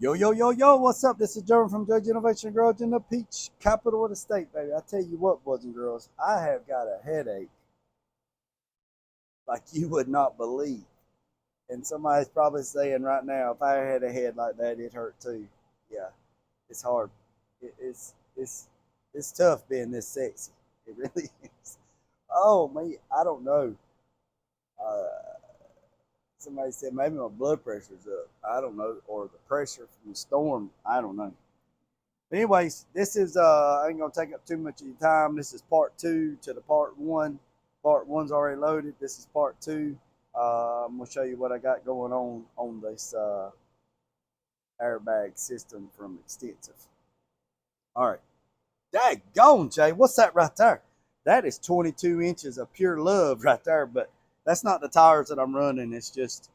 Yo, yo, yo, yo, what's up? This is Jeremy from Judge Innovation Garage in the Peach, capital of the state, baby. I tell you what, boys and girls, I have got a headache like you would not believe. And somebody's probably saying right now, if I had a head like that, it hurt too. Yeah, it's hard. It's tough being this sexy. It really is. Oh, me, I don't know. Uh, Somebody said maybe my blood pressure's up. I don't know. Or the pressure from the storm. I don't know. But anyways, this is I ain't gonna take up too much of your time. This is part two to the part one. Part one's already loaded. This is part two. I'm gonna show you what I got going on this airbag system from Extensive. All right, daggone, Jay, what's that right there? That is 22 inches of pure love right there. But that's not the tires that I'm running. It's just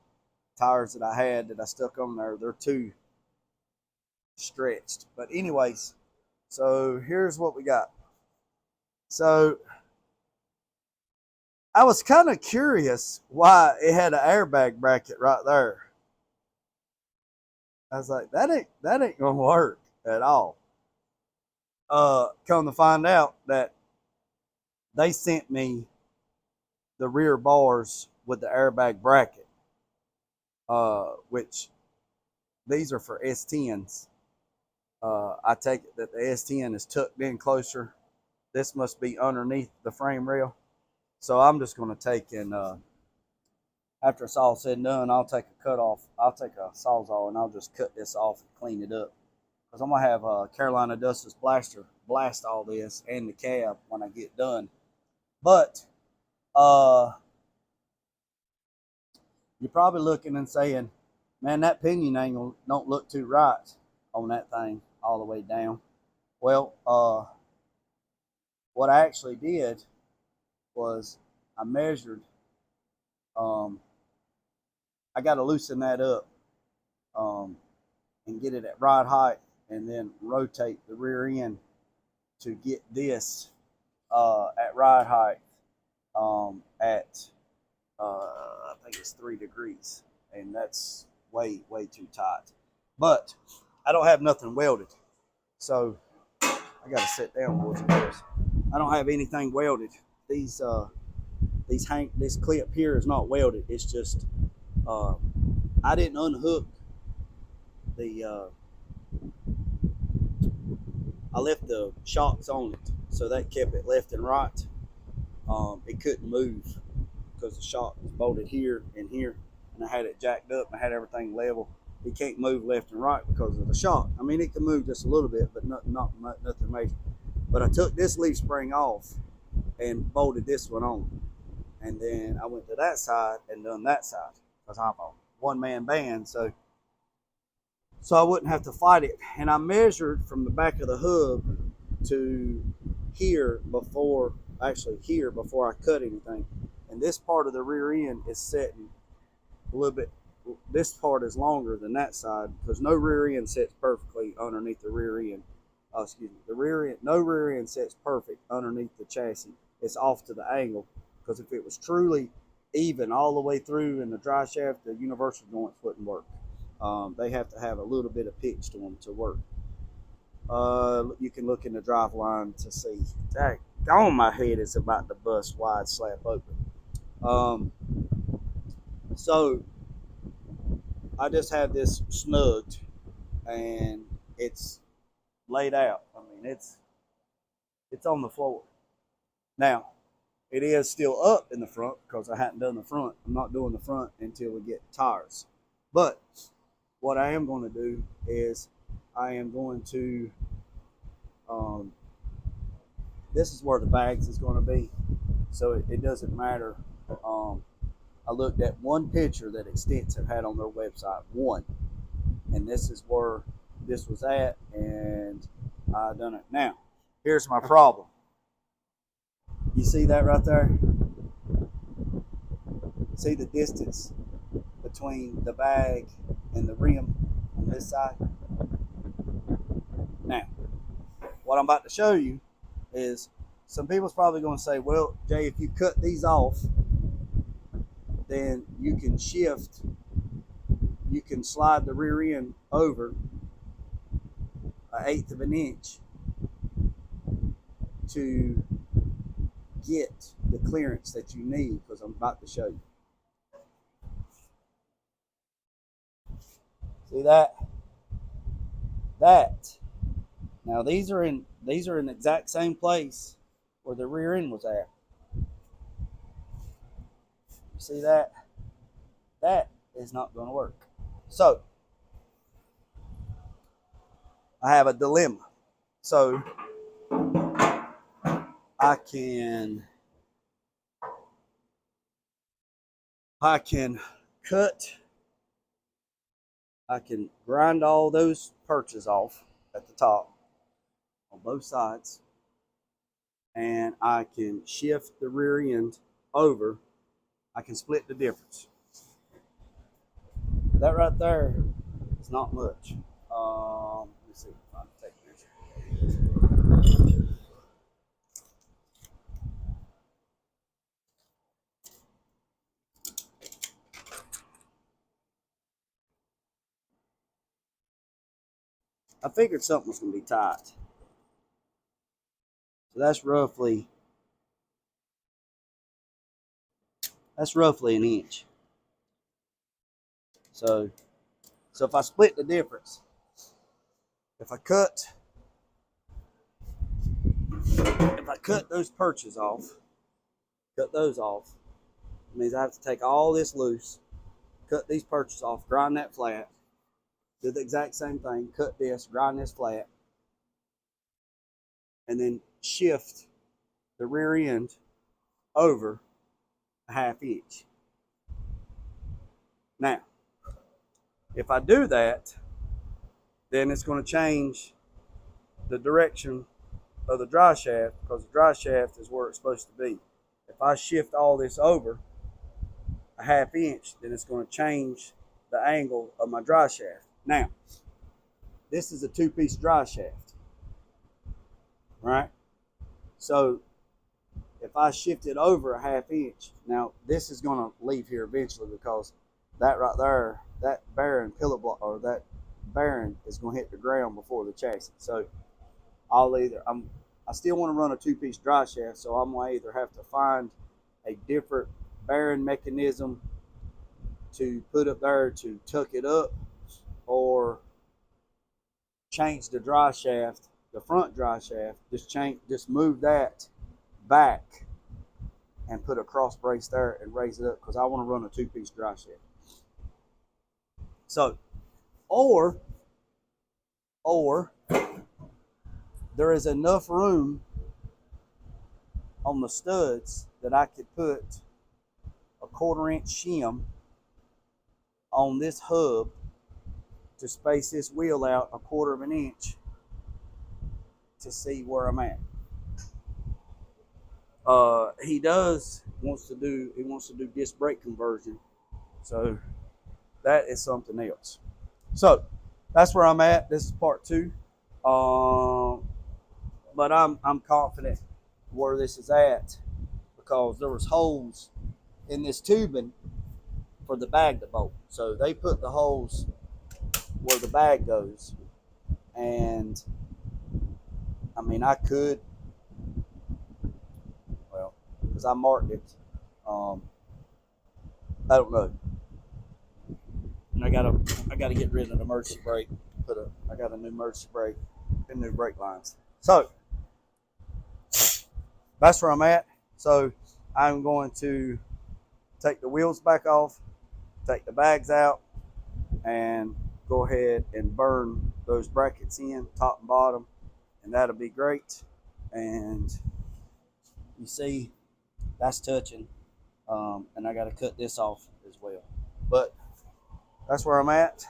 tires that I had that I stuck on there. They're too stretched. But anyways, so here's what we got. So I was kind of curious why it had an airbag bracket right there. I was like, that ain't gonna work at all. Come to find out that they sent me the rear bars with the airbag bracket, which these are for S10s. I take it that the S10 is tucked in closer. This must be underneath the frame rail. So I'm just going to take and after it's all said and done, I'll take a cut off. I'll take a Sawzall and I'll just cut this off and clean it up. Because I'm going to have Carolina Dustless Blaster blast all this and the cab when I get done. But you're probably looking and saying, man, that pinion angle don't look too right on that thing all the way down. Well, what I actually did was I measured. I got to loosen that up and get it at right height, and then rotate the rear end to get this at right height at I think it's 3 degrees, and that's way too tight. But I don't have nothing welded, so I got to sit down, boys and girls. I don't have anything welded. This clip here is not welded. It's just I didn't unhook the. I left the shocks on it, so that kept it left and right. It couldn't move because the shock was bolted here and here, and I had it jacked up. And I had everything level. It can't move left and right because of the shock. I mean, it can move just a little bit, but not nothing major. But I took this leaf spring off and bolted this one on, and then I went to that side and done that side because I'm a one-man band, so I wouldn't have to fight it. And I measured from the back of the hub to here before I cut anything. And this part of the rear end is setting a little bit. This part is longer than that side because no rear end sets perfectly underneath the rear end. The rear end, no rear end sets perfect underneath the chassis. It's off to the angle because if it was truly even all the way through in the dry shaft, the universal joints wouldn't work. They have to have a little bit of pitch to them to work. You can look in the drive line to see. Dang, my head is about to bust wide slap open. So I just have this snugged and it's laid out. I mean, it's on the floor. Now, it is still up in the front because I hadn't done the front. I'm not doing the front until we get tires. But what I am going to do is I am going to, this is where the bags is going to be. So it doesn't matter. I looked at one picture that Extensive had on their website, one. And this is where this was at, and I done it. Now, here's my problem. You see that right there? See the distance between the bag and the rim on this side? Now, what I'm about to show you is some people's probably going to say, well, Jay, if you cut these off, then you can slide the rear end over 1/8 of an inch to get the clearance that you need, because I'm about to show you. See that? Now these are in the exact same place where the rear end was at. You see that? That is not going to work. So I have a dilemma. So I can cut, I can grind all those perches off at the top on both sides, and I can shift the rear end over. I can split the difference. That right there is not much. Let me see if I can take a measure. I figured something was going to be tight. So that's roughly an inch. So if I split the difference, if I cut those perches off, it means I have to take all this loose, cut these perches off, grind that flat, do the exact same thing, cut this, grind this flat, and then shift the rear end over a 1/2 inch. Now, if I do that, then it's going to change the direction of the dry shaft, because the dry shaft is where it's supposed to be. If I shift all this over a 1/2 inch, then it's going to change the angle of my dry shaft. Now, this is a 2-piece dry shaft, right? So if I shift it over a 1/2 inch, now this is going to leave here eventually, because that right there, that bearing pillar block, or that bearing is going to hit the ground before the chassis. So I still want to run a 2-piece dry shaft, so I'm going to either have to find a different bearing mechanism to put up there to tuck it up, or change the dry shaft, the front dry shaft, just move that back and put a cross brace there and raise it up, because I want to run a 2-piece dry shaft. So, or there is enough room on the studs that I could put a 1/4 inch shim on this hub to space this wheel out a 1/4 of an inch to see where I'm at. He wants to do disc brake conversion, so that is something else. So that's where I'm at. This is part 2. But I'm confident where this is at, because there was holes in this tubing for the bag to bolt. So they put the holes where the bag goes, and I mean, I could, well, because I marked it. I don't know. And I gotta get rid of the emergency brake. I got a new emergency brake and new brake lines. So that's where I'm at. So I'm going to take the wheels back off, take the bags out, and go ahead and burn those brackets in, top and bottom, and that'll be great. And you see, that's touching, and I got to cut this off as well. But that's where I'm at.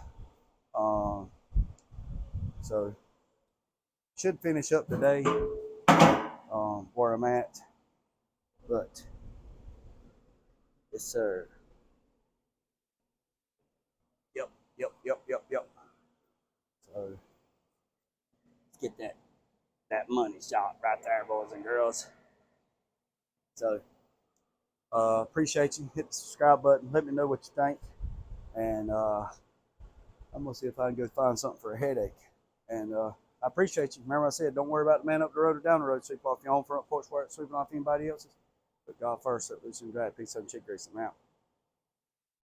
So should finish up today where I'm at. But yes, sir. Yep. So let's get that money shot right there, boys and girls. So appreciate you. Hit the subscribe button. Let me know what you think. And I'm gonna see if I can go find something for a headache. And I appreciate you. Remember I said, don't worry about the man up the road or down the road. Sweep off your own front porch where it's sweeping off anybody else's. But God first, at Lucy and Drag. Peace and chick grease. I'm out.